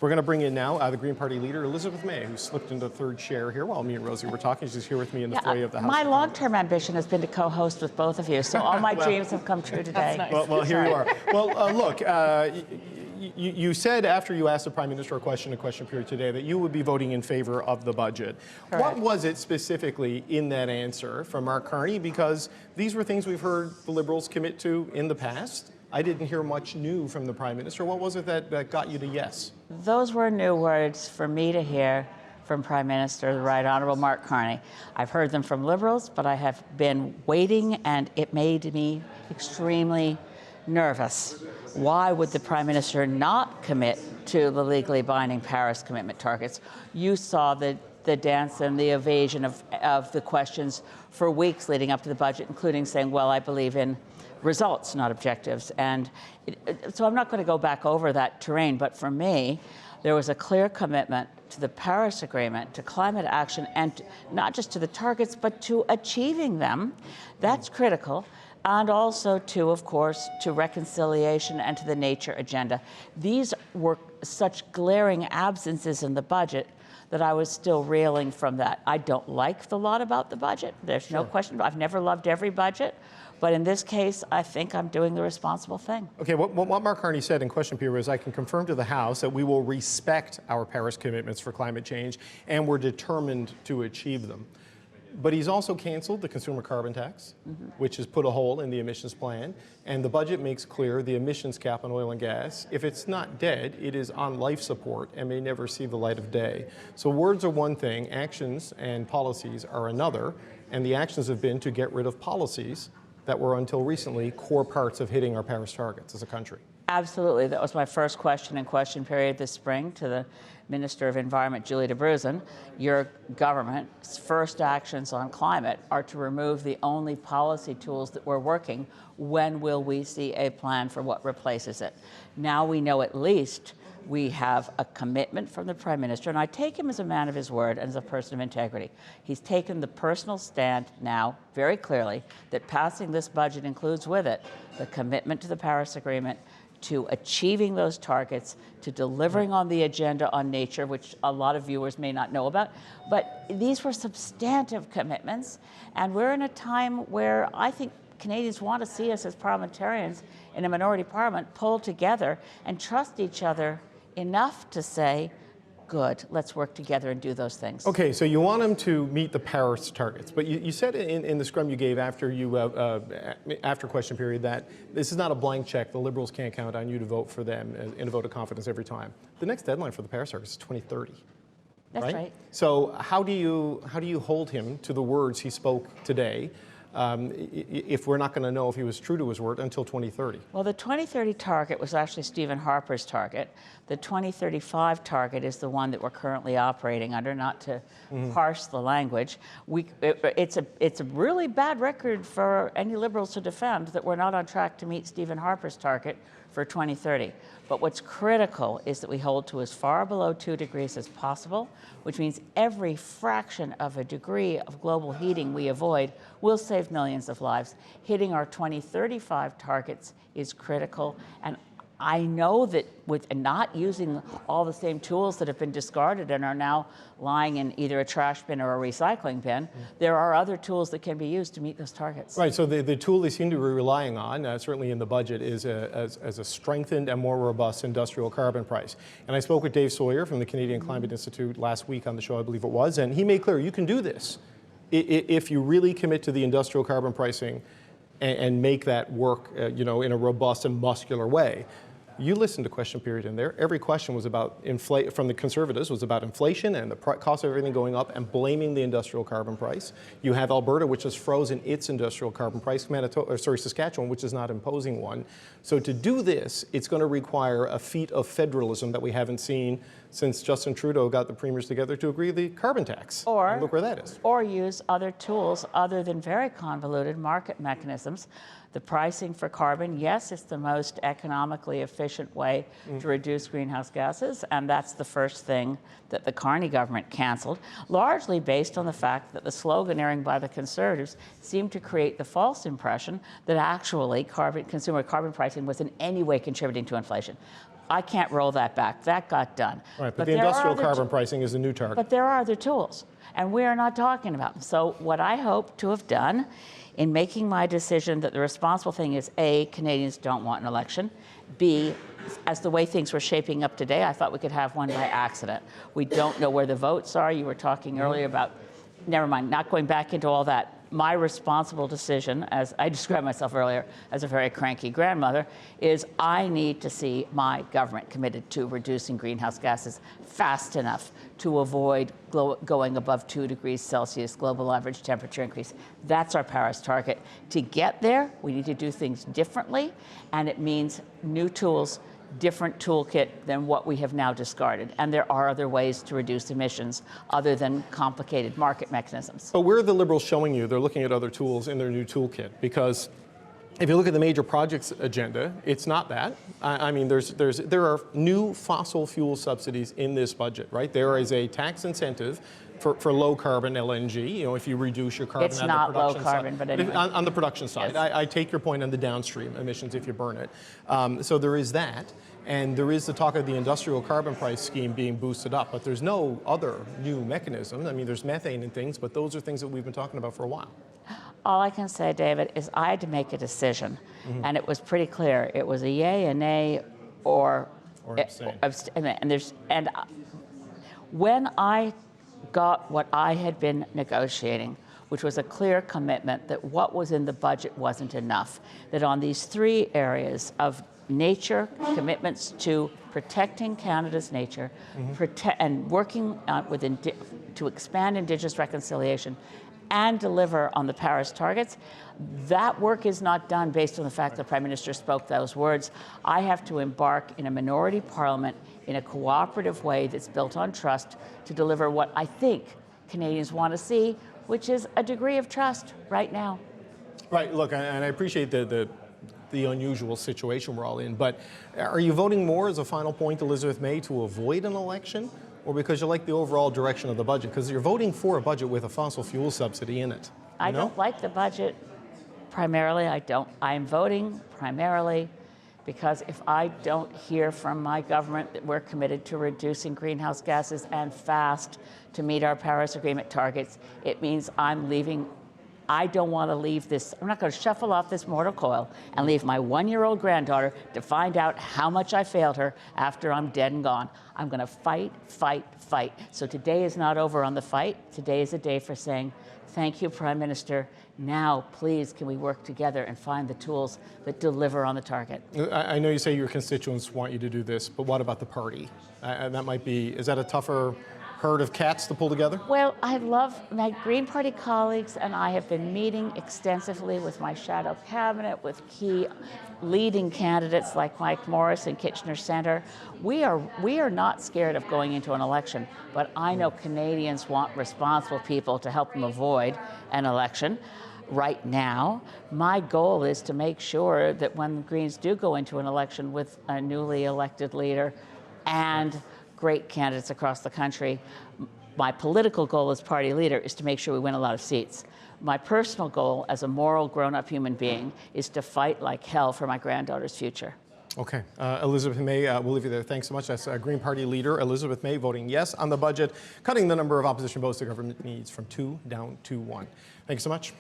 We're going to bring in now the Green Party leader, Elizabeth May, who slipped into third chair here while me and Rosie were talking. She's here with me in the foyer of the House. My long-term ambition has been to co-host with both of you, so all my dreams have come true today. Nice. Well, here you are. Well, look, you said after you asked the Prime Minister a question period today that you would be voting in favor of the budget. Correct. What was it specifically in that answer from Mark Carney? Because these were things we've heard the Liberals commit to in the past. I didn't hear much new from the Prime Minister. What was it that got you to yes? Those were new words for me to hear from Prime Minister, the Right Honourable Mark Carney. I've heard them from Liberals, but I have been waiting, and it made me extremely nervous. Why would the Prime Minister not commit to the legally binding Paris commitment targets? You saw the dance and the evasion of the questions for weeks leading up to the budget, including saying, well, I believe in results, not objectives. And so I'm not going to go back over that terrain, but for me, there was a clear commitment to the Paris Agreement, to climate action, and not just to the targets, but to achieving them. That's critical. And also to, of course, to reconciliation and to the nature agenda. These were such glaring absences in the budget that I was still reeling from that. I don't like the lot about the budget. There's no question. I've never loved every budget. But in this case, I think I'm doing the responsible thing. Okay, what Mark Carney said in question period was, I can confirm to the House that we will respect our Paris commitments for climate change, and we're determined to achieve them. But he's also canceled the consumer carbon tax, which has put a hole in the emissions plan. And the budget makes clear the emissions cap on oil and gas, if it's not dead, it is on life support and may never see the light of day. So words are one thing, actions and policies are another. And the actions have been to get rid of policies that were until recently core parts of hitting our Paris targets as a country. Absolutely. That was my first question in question period this spring to the Minister of Environment, Julie de Bruzen. Your government's first actions on climate are to remove the only policy tools that were working. When will we see a plan for what replaces it? Now we know at least we have a commitment from the Prime Minister, and I take him as a man of his word and as a person of integrity. He's taken the personal stand now very clearly that passing this budget includes with it the commitment to the Paris Agreement, to achieving those targets, to delivering on the agenda on nature, which a lot of viewers may not know about. But these were substantive commitments, and we're in a time where I think Canadians want to see us as parliamentarians in a minority parliament pull together and trust each other enough to say, good, let's work together and do those things. Okay, so you want him to meet the Paris targets, but you said in the scrum you gave after question period that this is not a blank check. The Liberals can't count on you to vote for them in a vote of confidence every time. The next deadline for the Paris targets is 2030. That's right. So how do you hold him to the words he spoke today? If we're not going to know if he was true to his word until 2030? Well, the 2030 target was actually Stephen Harper's target. The 2035 target is the one that we're currently operating under, not to parse the language. It's a really bad record for any Liberals to defend that we're not on track to meet Stephen Harper's target for 2030. But what's critical is that we hold to as far below 2 degrees as possible, which means every fraction of a degree of global heating we avoid will save millions of lives. Hitting our 2035 targets is critical, and I know that with not using all the same tools that have been discarded and are now lying in either a trash bin or a recycling bin, there are other tools that can be used to meet those targets. Right, so the tool they seem to be relying on, certainly in the budget, is as a strengthened and more robust industrial carbon price. And I spoke with Dave Sawyer from the Canadian Climate Institute last week on the show, I believe it was, and he made clear you can do this if you really commit to the industrial carbon pricing and make that work in a robust and muscular way. You listened to question period in there. Every question was about from the Conservatives was about inflation and the cost of everything going up and blaming the industrial carbon price. You have Alberta, which has frozen its industrial carbon price. Saskatchewan, which is not imposing one. So to do this, it's going to require a feat of federalism that we haven't seen since Justin Trudeau got the premiers together to agree the carbon tax. And look where that is. Or use other tools other than very convoluted market mechanisms. The pricing for carbon, yes, it's the most economically efficient way to reduce greenhouse gases, and that's the first thing that the Carney government canceled, largely based on the fact that the sloganeering by the Conservatives seemed to create the false impression that actually consumer carbon pricing was in any way contributing to inflation. I can't roll that back. That got done. Right, but the industrial carbon pricing is a new target. But there are other tools, and we are not talking about them. So what I hope to have done in making my decision that the responsible thing is, A, Canadians don't want an election, B, as the way things were shaping up today, I thought we could have one by accident. We don't know where the votes are. You were talking earlier about, never mind, not going back into all that. My responsible decision, as I described myself earlier as a very cranky grandmother, is I need to see my government committed to reducing greenhouse gases fast enough to avoid going above 2 degrees Celsius global average temperature increase. That's our Paris target. To get there, we need to do things differently, and it means new tools, different toolkit than what we have now discarded. And there are other ways to reduce emissions other than complicated market mechanisms. But where are the Liberals showing you they're looking at other tools in their new toolkit? Because if you look at the major projects agenda, it's not that. I mean, there are new fossil fuel subsidies in this budget, right? There is a tax incentive for low carbon LNG, you know, if you reduce your carbon it's on not the production low carbon, side. but anyway. On the production side. Yes. I take your point on the downstream emissions if you burn it. So there is that. And there is the talk of the industrial carbon price scheme being boosted up, but there's no other new mechanism. I mean, there's methane and things, but those are things that we've been talking about for a while. All I can say, David, is I had to make a decision, and it was pretty clear. It was a yay, a nay, or abstain. And when I got what I had been negotiating, which was a clear commitment that what was in the budget wasn't enough, that on these 3 areas of nature, commitments to protecting Canada's nature, and working to expand Indigenous reconciliation and deliver on the Paris targets, that work is not done based on the fact that the Prime Minister spoke those words. I have to embark in a minority parliament in a cooperative way that's built on trust to deliver what I think Canadians want to see, which is a degree of trust right now. Right, look, and I appreciate the unusual situation we're all in, but are you voting more as a final point, Elizabeth May, to avoid an election, or because you like the overall direction of the budget? Because you're voting for a budget with a fossil fuel subsidy in it. I don't like the budget primarily. I'm voting primarily because if I don't hear from my government that we're committed to reducing greenhouse gases and fast to meet our Paris Agreement targets, it means I'm leaving. I don't want to leave this. I'm not going to shuffle off this mortal coil and leave my 1-year-old granddaughter to find out how much I failed her after I'm dead and gone. I'm going to fight, fight, fight. So today is not over on the fight. Today is a day for saying, thank you, Prime Minister. Now, please, can we work together and find the tools that deliver on the target? I know you say your constituents want you to do this, but what about the party? That might be, is that a tougher herd of cats to pull together? Well, I love my Green Party colleagues, and I have been meeting extensively with my shadow cabinet, with key leading candidates like Mike Morris and Kitchener Centre. We are not scared of going into an election, but I know Canadians want responsible people to help them avoid an election. Right now, my goal is to make sure that when the Greens do go into an election with a newly elected leader and great candidates across the country, my political goal as party leader is to make sure we win a lot of seats. My personal goal as a moral, grown-up human being is to fight like hell for my granddaughter's future. Okay. Elizabeth May, we'll leave you there. Thanks so much. That's Green Party leader Elizabeth May voting yes on the budget, cutting the number of opposition votes the government needs from 2 down to 1. Thanks so much.